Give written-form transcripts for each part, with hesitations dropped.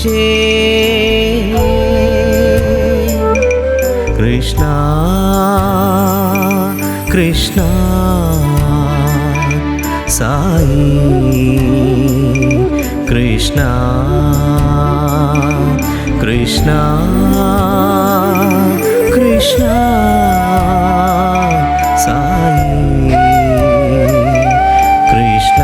వచ్చే Krishna Krishna Sai Krishna Krishna Krishna Sai Krishna.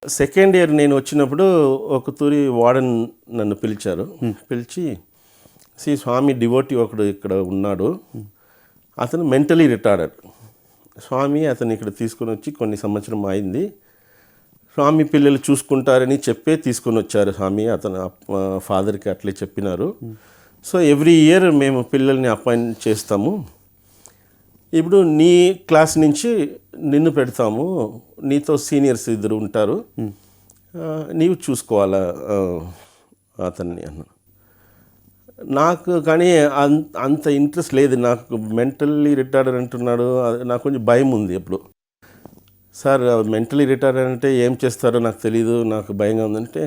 Second year నేను వచ్చినప్పుడు ఒక తూరి వార్డెన్ నన్ను పిలిచారు. పిలిచి స్వామి డివోటీ ఒకడు ఇక్కడ ఉన్నాడు, అతను మెంటలీ రిటార్డెడ్. స్వామి అతను ఇక్కడ తీసుకొని వచ్చి కొన్ని సంవత్సరం అయింది, స్వామి పిల్లలు చూసుకుంటారని చెప్పే తీసుకొని వచ్చారు స్వామి. అతను ఫాదర్కి అట్లే చెప్పినారు. సో ఎవ్రీ ఇయర్ మేము పిల్లల్ని అపాయింట్ చేస్తాము. ఇప్పుడు నీ క్లాస్ నుంచి నిన్ను పెడతాము, నీతో సీనియర్స్ ఇద్దరు ఉంటారు, నీవు చూసుకోవాలా అతన్ని అన్న. నాకు కానీ అంత ఇంట్రెస్ట్ లేదు. నాకు మెంటల్లీ రిటార్డెడ్ అంటున్నాడు, నాకు కొంచెం భయం ఉంది. ఎప్పుడు సార్ మెంటలీ రిటార్డెడ్ అంటే ఏం చేస్తారో నాకు తెలీదు, నాకు భయంగా ఉందంటే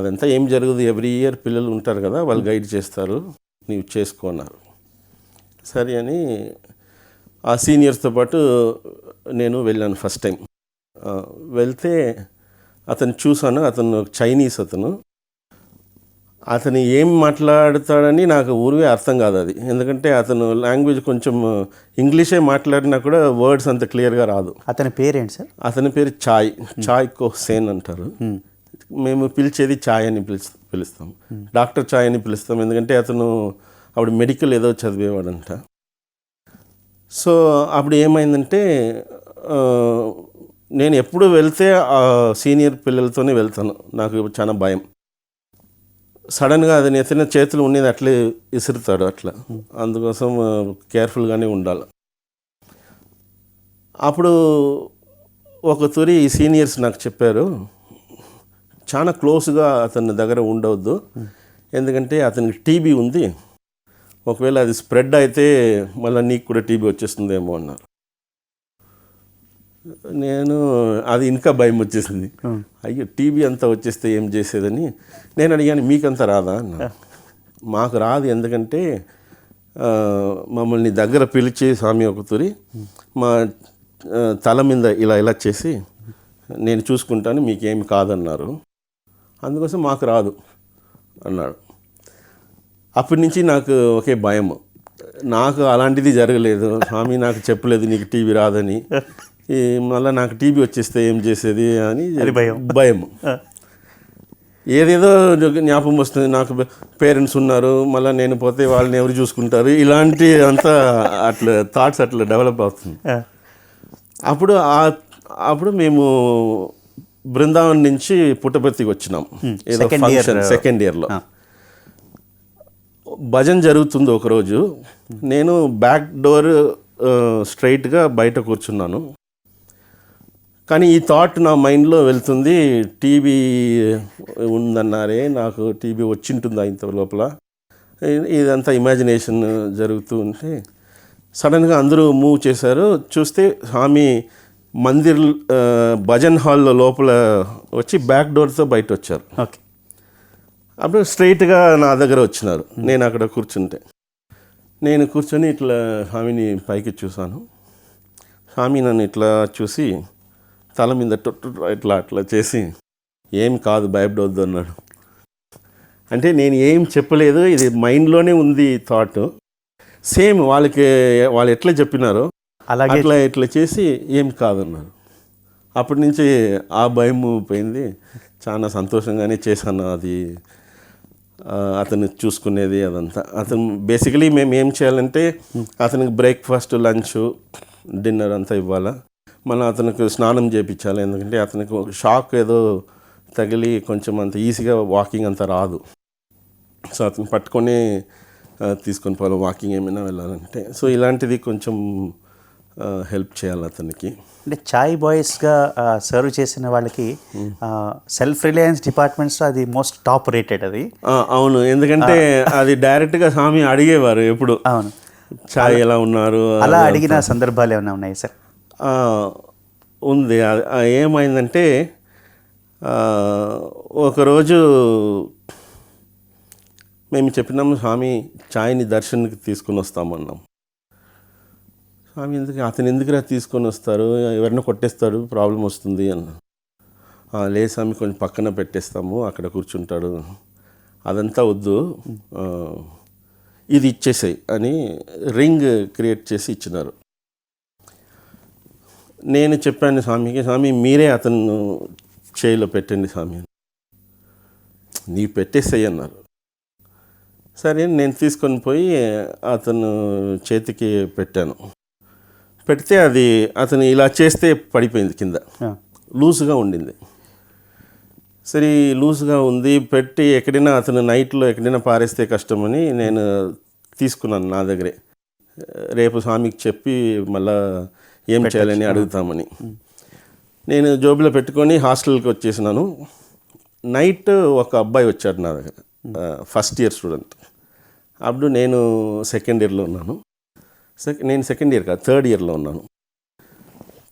అదంతా ఏం జరగదు, ఎవ్రీ ఇయర్ పిల్లలు ఉంటారు కదా, వాళ్ళు గైడ్ చేస్తారు, నీవు చేసుకోన్నారు. సరే అని ఆ సీనియర్స్తో పాటు నేను వెళ్ళాను ఫస్ట్ టైం. వెళ్తే అతను చూసాను, అతను చైనీస్. అతను ఏం మాట్లాడతాడని నాకు ఊరికే అర్థం కాదు అది, ఎందుకంటే అతను లాంగ్వేజ్ కొంచెం ఇంగ్లీషే మాట్లాడినా కూడా వర్డ్స్ అంత క్లియర్గా రాదు. అతని పేరేంటి సార్? అతని పేరు చాయ్ కోసేన్ అంటారు. మేము పిలిచేది చాయ్ అని పిలుస్తాం, డాక్టర్ చాయ్ అని పిలుస్తాం, ఎందుకంటే అతను అప్పుడు మెడికల్ ఏదో చదివేవాడంట. సో అప్పుడు ఏమైందంటే నేను ఎప్పుడు వెళ్తే సీనియర్ పిల్లలతోనే వెళ్తాను, నాకు చాలా భయం. సడన్గా అది ఎత్తిన చేతులు ఉండేది అట్లే విసురుతాడు అట్లా, అందుకోసం కేర్ఫుల్గానే ఉండాలి. అప్పుడు ఒక తూరి ఈ సీనియర్స్ నాకు చెప్పారు, చాలా క్లోజ్గా అతని దగ్గర ఉండవద్దు, ఎందుకంటే అతనికి టీబీ ఉంది, ఒకవేళ అది స్ప్రెడ్ అయితే మళ్ళీ నీకు కూడా టీబీ వచ్చేస్తుందేమో అన్నారు. నేను అది ఇంకా భయం వచ్చేసింది, అయ్యో టీబీ అంతా వచ్చేస్తే ఏం చేసేదని నేను అడిగాను, మీకంతా రాదా అన్న. మాకు రాదు, ఎందుకంటే మమ్మల్ని దగ్గర పిలిచి స్వామి ఒక తూరి మా తల మీద ఇలా చేసి నేను చూసుకుంటాను, మీకేమి కాదన్నారు, అందుకోసం మాకు రాదు అన్నాడు. అప్పటి నుంచి నాకు ఒకే భయం, నాకు అలాంటిది జరగలేదు, స్వామి నాకు చెప్పలేదు నీకు టీబీ రాదని, మళ్ళీ నాకు టీబీ వచ్చేస్తే ఏం చేసేది అని భయం. ఏదేదో జ్ఞాపకం వస్తుంది, నాకు పేరెంట్స్ ఉన్నారు, మళ్ళీ నేను పోతే వాళ్ళని ఎవరు చూసుకుంటారు, ఇలాంటి అంతా అట్లా థాట్స్ అట్లా డెవలప్ అవుతుంది. అప్పుడు మేము బృందావన్ నుంచి పుట్టపర్తికి వచ్చినాం, ఏదో ఫంక్షన్ సెకండ్ ఇయర్లో. భజన జరుగుతుంది ఒకరోజు, నేను బ్యాక్ డోర్ స్ట్రైట్గా బయట కూర్చున్నాను, కానీ ఈ థాట్ నా మైండ్లో వెళ్తుంది, టీబీ ఉందన్నారే, నాకు టీబీ వచ్చింటుందా ఇంత లోపల, ఇదంతా ఇమాజినేషన్ జరుగుతూ ఉంటే సడన్గా అందరూ మూవ్ చేశారు. చూస్తే స్వామి మందిర్ భజన్ హాల్లో లోపల వచ్చి బ్యాక్ డోర్తో బయట వచ్చారు. ఓకే, అప్పుడు స్ట్రైట్గా నా దగ్గర వచ్చినారు, నేను అక్కడ కూర్చుంటే నేను కూర్చొని ఇట్లా స్వామిని పైకి చూశాను. స్వామి నన్ను ఇట్లా చూసి తల మీద అట్లా చేసి ఏం కాదు భయపడవద్దు అన్నాడు. అంటే నేను ఏం చెప్పలేదు, ఇది మైండ్లోనే ఉంది థాట్. సేమ్ వాళ్ళు ఎట్లా చెప్పినారో అలాగే ఇట్లా చేసి ఏం కాదన్నారు. అప్పటి నుంచి ఆ భయం పోయింది, చాలా సంతోషంగానే చేశాను అది. అతను చూసుకునేది అదంతా. అతను బేసికలీ మేము ఏం చేయాలంటే అతనికి బ్రేక్ఫాస్ట్, లంచ్, డిన్నర్ అంతా ఇవ్వాలా. మళ్ళీ అతనికి స్నానం చేయించాలి, ఎందుకంటే అతనికి షాక్ ఏదో తగిలి కొంచెం అంత ఈజీగా వాకింగ్ అంతా రాదు. సో అతను పట్టుకొని తీసుకొని పోవాలి, వాకింగ్ ఏమైనా వెళ్ళాలంటే. సో ఇలాంటిది కొంచెం హెల్ప్ చేయాలి అతనికి. అంటే చాయ్ బాయ్స్గా సర్వ్ చేసిన వాళ్ళకి సెల్ఫ్ రిలయన్స్ డిపార్ట్మెంట్స్లో అది మోస్ట్ టాప్ రేటెడ్ అది. అవును, ఎందుకంటే అది డైరెక్ట్గా స్వామి అడిగేవారు ఎప్పుడు, అవును, చాయ్ ఎలా ఉన్నారు అలా అడిగిన సందర్భాలు ఏమైనా ఉన్నాయి సార్? ఉంది. ఏమైందంటే ఒకరోజు మేము చెప్పినాము, స్వామి చాయ్ని దర్శన్కి తీసుకుని వస్తామన్నాం. స్వామి అతను ఎందుకురా తీసుకొని వస్తారు, ఎవరినో కొట్టేస్తాడు, ప్రాబ్లం వస్తుంది అన్న. లేదు స్వామి, కొంచెం పక్కన పెట్టేస్తాము, అక్కడ కూర్చుంటాడు, అదంతా వద్దు, ఇది ఇచ్చేసాయి అని రింగ్ క్రియేట్ చేసి ఇచ్చినారు. నేను చెప్పాను స్వామికి, స్వామి మీరే అతను చేయిలో పెట్టండి స్వామి, నీ పెట్టేసాయి అన్నారు. సరే నేను తీసుకొని పోయి అతను చేతికి పెట్టాను. పెడితే అది అతను ఇలా చేస్తే పడిపోయింది కింద, లూజ్గా ఉండింది. సరే లూజ్గా ఉంది, పెట్టి ఎక్కడైనా అతను నైట్లో ఎక్కడైనా పారేస్తే కష్టమని నేను తీసుకున్నాను నా దగ్గరే. రేపు స్వామికి చెప్పి మళ్ళా ఏం చేయాలని అడుగుతామని నేను జోబులో పెట్టుకొని హాస్టల్కి వచ్చేసినాను. నైట్ ఒక అబ్బాయి వచ్చాడు నా దగ్గర, ఫస్ట్ ఇయర్ స్టూడెంట్. అప్పుడు నేను సెకండ్ ఇయర్లో ఉన్నాను. నేను సెకండ్ ఇయర్ కాదు, థర్డ్ ఇయర్లో ఉన్నాను.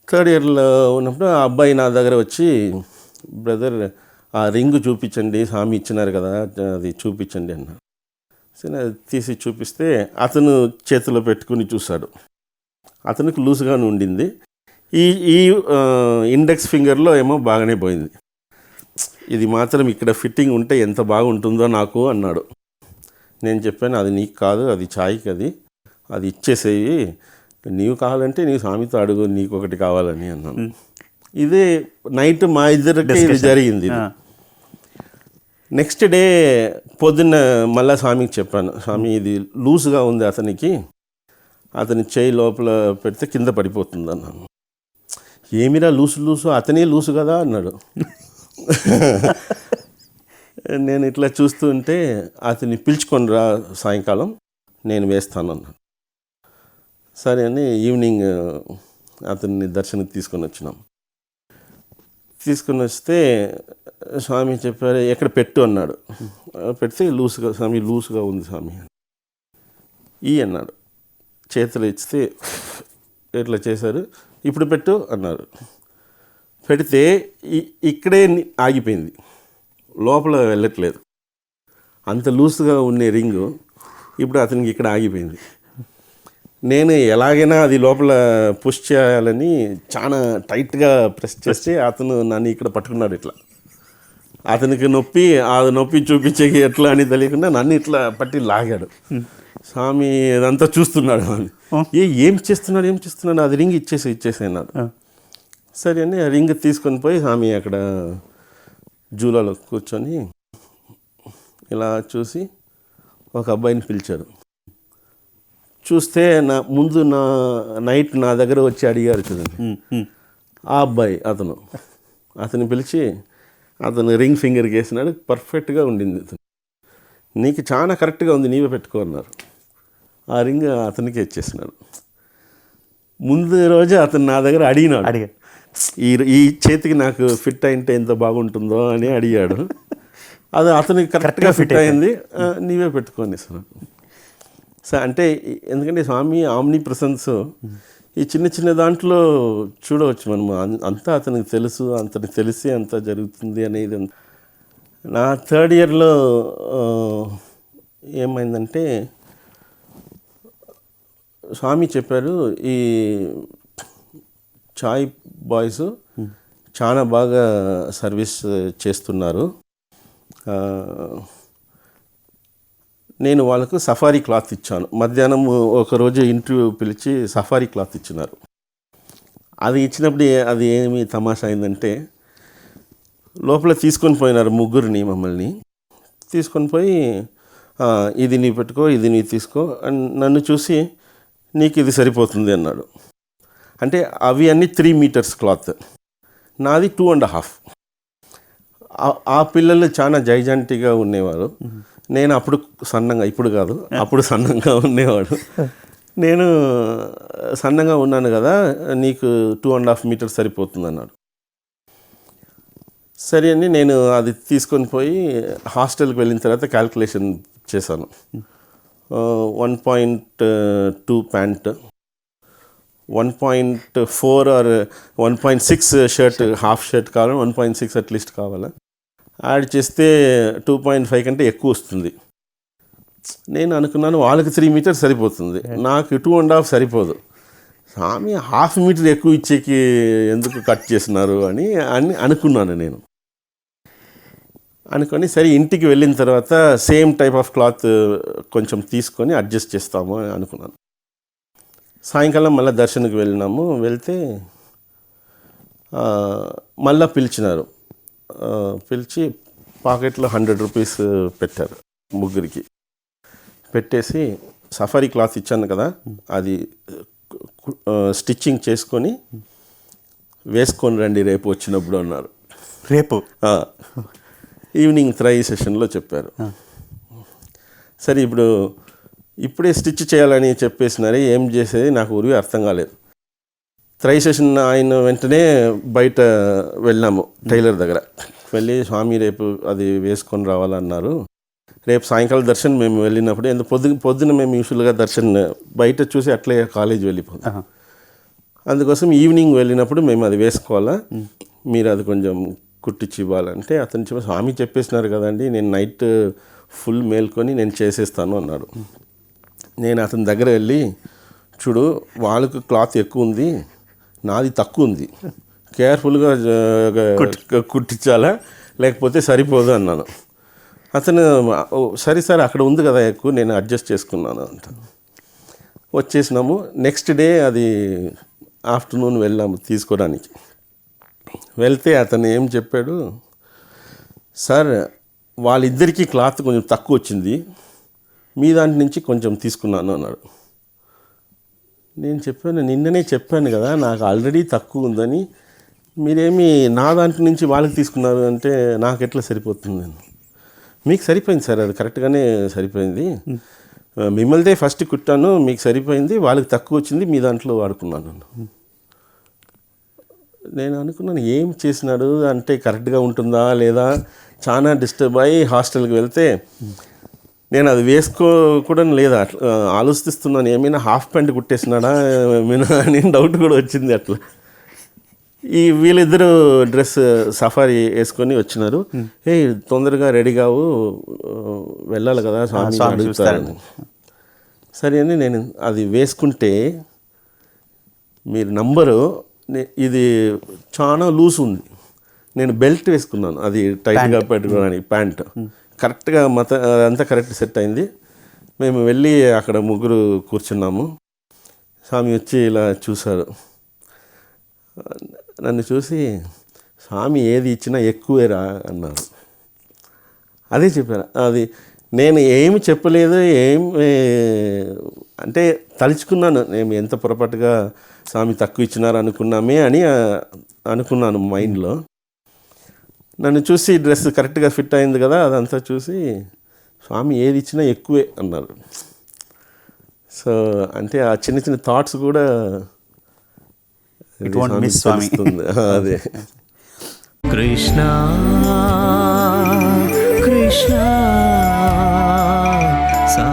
థర్డ్ ఇయర్లో ఉన్నప్పుడు ఆ అబ్బాయి నా దగ్గర వచ్చి, బ్రదర్ ఆ రింగ్ చూపించండి, స్వామి ఇచ్చినారు కదా, అది చూపించండి అన్న. సరే అది తీసి చూపిస్తే అతను చేతిలో పెట్టుకుని చూశాడు. అతనికి లూజ్గానే ఉండింది. ఈ ఇండెక్స్ ఫింగర్లో ఏమో బాగానే పోయింది. ఇది మాత్రం ఇక్కడ ఫిట్టింగ్ ఉంటే ఎంత బాగుంటుందో నాకు అన్నాడు. నేను చెప్పాను, అది నీకు కాదు, అది చాయ్కి, అది ఇచ్చేసేయి, నీవు కావాలంటే నీ స్వామితో అడుగు, నీకు ఒకటి కావాలని అన్నాను. ఇదే నైట్ మా ఇద్దరికి ఇది జరిగింది. నెక్స్ట్ డే పొద్దున్న మళ్ళీ స్వామికి చెప్పాను, స్వామి ఇది లూజ్గా ఉంది అతనికి, అతని చేయి లోపల పెడితే కింద పడిపోతుంది అన్నాను. ఏమిరా లూసు, అతనే లూసు కదా అన్నాడు. నేను ఇట్లా చూస్తూ ఉంటే, అతన్ని పిలుచుకొని రా సాయంకాలం, నేను వేస్తాను అన్నాను. సరే అని ఈవినింగ్ అతన్ని దర్శనకి తీసుకొని వచ్చినాం. తీసుకొని వస్తే స్వామి చెప్పారు, ఎక్కడ పెట్టు అన్నాడు. పెడితే లూసుగా, స్వామి లూసుగా ఉంది స్వామి అన్నాడు. చేతులు ఇచ్చితే ఇట్లా చేశారు. ఇప్పుడు పెట్టు అన్నారు. పెడితే ఇక్కడే ఆగిపోయింది, లోపల వెళ్ళట్లేదు. అంత లూజ్గా ఉండే రింగు ఇప్పుడు అతనికి ఇక్కడ ఆగిపోయింది. నేను ఎలాగైనా అది లోపల పుష్ చేయాలని చాలా టైట్గా ప్రెస్ చేస్తే అతను నన్ను ఇక్కడ పట్టుకున్నాడు. ఇట్లా అతనికి నొప్పి, ఆ నొప్పి చూపించేకి ఎట్లా అని తెలియకుండా నన్ను ఇట్లా పట్టి లాగాడు. స్వామి ఇదంతా చూస్తున్నాడు. ఏం చేస్తున్నాడు, అది రింగ్ ఇచ్చేసి అన్నాడు. సరే అని ఆ రింగ్ తీసుకొని పోయి స్వామి అక్కడ జూలాలో కూర్చొని ఇలా చూసి ఒక అబ్బాయిని పిలిచారు. చూస్తే ముందు నైట్ నా దగ్గర వచ్చి అడిగారు చూడండి, ఆ అబ్బాయి అతను పిలిచి అతను రింగ్ ఫింగర్కి వేసినాడు. పర్ఫెక్ట్గా ఉండింది. అతను, నీకు చాలా కరెక్ట్గా ఉంది, నీవే పెట్టుకో అన్నారు. ఆ రింగ్ అతనికి ఇచ్చేసినాడు. ముందు రోజు అతను నా దగ్గర అడిగాడు, ఈ చేతికి నాకు ఫిట్ అయింటే ఎంత బాగుంటుందో అని అడిగాడు. అది అతనికి కరెక్ట్గా ఫిట్ అయింది, నీవే పెట్టుకొని ఇస్తున్నాను. సో అంటే ఎందుకంటే స్వామి ఆమ్ని ప్రెసెన్స్ ఈ చిన్న దాంట్లో చూడవచ్చు మనం. అంతా అతనికి తెలుసు, అతనికి తెలిసి అంతా జరుగుతుంది అనేది. నా థర్డ్ ఇయర్లో ఏమైందంటే స్వామి చెప్పారు, ఈ చాయ్ బాయ్స్ చాలా బాగా సర్వీస్ చేస్తున్నారు, నేను వాళ్ళకు సఫారీ క్లాత్ ఇచ్చాను. మధ్యాహ్నం ఒకరోజు ఇంటర్వ్యూ పిలిచి సఫారీ క్లాత్ ఇచ్చినారు. అది ఇచ్చినప్పుడు అది ఏమి తమాషా అయిందంటే, లోపల తీసుకొని పోయినారు ముగ్గురిని, మమ్మల్ని తీసుకొని పోయి ఇది నీ పెట్టుకో, ఇది నీ తీసుకో అని నన్ను చూసి నీకు ఇది సరిపోతుంది అన్నాడు. అంటే అవి అన్నీ 3 మీటర్స్ క్లాత్, నాది 2.5. ఆ పిల్లలు చాలా జైజాంటిగా ఉండేవారు. నేను అప్పుడు సన్నంగా, ఇప్పుడు కాదు, అప్పుడు సన్నంగా ఉండేవాడు. నేను సన్నంగా ఉన్నాను కదా, నీకు 2.5 మీటర్స్ సరిపోతుంది అన్నాడు. సరే అని నేను అది తీసుకొని పోయి హాస్టల్కి వెళ్ళిన తర్వాత క్యాల్కులేషన్ చేశాను. 1.2 pant, 1.4 or 1.6 shirt, half shirt కావాలి, 1.6 అట్లీస్ట్ కావాలా, యాడ్ చేస్తే 2.5 కంటే ఎక్కువ వస్తుంది. నేను అనుకున్నాను వాళ్ళకి 3 మీటర్స్ సరిపోతుంది, నాకు 2.5 సరిపోదు, స్వామి 1/2 మీటర్ ఎక్కువ ఇచ్చేకి ఎందుకు కట్ చేస్తున్నారు అని అనుకున్నాను. నేను అనుకొని సరే ఇంటికి వెళ్ళిన తర్వాత సేమ్ టైప్ ఆఫ్ క్లాత్ కొంచెం తీసుకొని అడ్జస్ట్ చేస్తాము అని అనుకున్నాను. సాయంకాలం మళ్ళీ దర్శనకు వెళ్ళినాము. వెళ్తే మళ్ళీ పిలిచినారు. పిలిచి పాకెట్లో 100 రూపీస్ పెట్టారు ముగ్గురికి. పెట్టేసి సఫారీ క్లాత్ ఇచ్చాను కదా, అది స్టిచ్చింగ్ చేసుకొని వేసుకొని రండి రేపు వచ్చినప్పుడు అన్నారు. రేపు ఈవినింగ్ త్రై సెషన్లో చెప్పారు. సరే ఇప్పుడే స్టిచ్ చేయాలని చెప్పేసినారు, ఏం చేసేది నాకు ఊరివి అర్థం కాలేదు. త్రై సెషన్ అయిన వెంటనే బయట వెళ్ళాము టైలర్ దగ్గర. వెళ్ళి స్వామి రేపు అది వేసుకొని రావాలన్నారు. రేపు సాయంకాలం దర్శనం మేము వెళ్ళినప్పుడు, ఎందుకు పొద్దున మేము యూజువల్గా దర్శనం బయట చూసి అట్లే కాలేజ్ వెళ్ళిపోతాం. అందుకోసం ఈవినింగ్ వెళ్ళినప్పుడు మేము అది వేసుకోవాలా, మీరు అది కొంచెం కుట్టించి ఇవ్వాలంటే అతను స్వామి చెప్పేసినారు కదండి, నేను నైట్ ఫుల్ మేల్కొని నేను చేసేస్తాను అన్నాడు. నేను అతని దగ్గర వెళ్ళి, చూడు వాళ్ళకు క్లాత్ ఎక్కువ ఉంది, నాది తక్కువ ఉంది, కేర్ఫుల్గా కుట్టించాలా లేకపోతే సరిపోదు అన్నాను. అతను సరే సార్ అక్కడ ఉంది కదా ఎక్కువ, నేను అడ్జస్ట్ చేసుకున్నాను అంట. వచ్చేసినాము. నెక్స్ట్ డే అది ఆఫ్టర్నూన్ వెళ్ళాము తీసుకోవడానికి. వెళ్తే అతను ఏం చెప్పాడు, సార్ వాళ్ళిద్దరికీ క్లాత్ కొంచెం తక్కువ వచ్చింది, మీ దాంట్ నుంచి కొంచెం తీసుకున్నాను అన్నాడు. నేను చెప్పాను, నిన్ననే చెప్పాను కదా నాకు ఆల్రెడీ తక్కువ ఉందని, మీరేమి నా దాంట్లో నుంచి వాళ్ళకి తీసుకున్నారు అంటే నాకు ఎట్లా సరిపోతుంది? మీకు సరిపోయింది సార్, అది కరెక్ట్గానే సరిపోయింది, మిమ్మల్దే ఫస్ట్ కుట్టాను, మీకు సరిపోయింది, వాళ్ళకి తక్కువ వచ్చింది, మీ దాంట్లో వాడుకున్నాను. నేను అనుకున్నాను ఏం చేసినాడు అంటే కరెక్ట్గా ఉంటుందా లేదా, చాలా డిస్టర్బ్ అయ్యి హాస్టల్కి వెళ్తే నేను అది వేసుకోకూడా లేదా ఆలోచిస్తున్నాను, ఏమైనా హాఫ్ ప్యాంట్ కుట్టేసినాడా ఏమైనా అని డౌట్ కూడా వచ్చింది. అట్లా ఈ వీళ్ళిద్దరూ డ్రెస్ సఫారీ వేసుకొని వచ్చినారు. ఏ తొందరగా రెడీ కావు, వెళ్ళాలి కదా స్వామి అడుగుతారని. సరే అని నేను అది వేసుకుంటే, మీరు నంబరు ఇది చాలా లూజ్ ఉంది, నేను బెల్ట్ వేసుకున్నాను అది టైట్గా పెట్టుకోవడానికి, ప్యాంట్ కరెక్ట్గా అంతా కరెక్ట్ సెట్ అయింది. మేము వెళ్ళి అక్కడ ముగ్గురు కూర్చున్నాము. స్వామి వచ్చి ఇలా చూశారు. నన్ను చూసి, స్వామి ఏది ఇచ్చినా ఎక్కువేరా అన్నారు. అదే చెప్పారు. అది నేను ఏమి చెప్పలేదు, అంటే తలుచుకున్నాను, నేను ఎంత పొరపాటుగా స్వామి తక్కువ ఇచ్చినారు అనుకున్నామే అని అనుకున్నాను మైండ్లో. నన్ను చూసి డ్రెస్ కరెక్ట్గా ఫిట్ అయింది కదా, అదంతా చూసి స్వామి ఏది ఇచ్చినా ఎక్కువే అన్నారు. సో అంటే ఆ చిన్న చిన్న థాట్స్ కూడా తెలుస్తుంది. అదే కృష్ణ కృష్ణ సా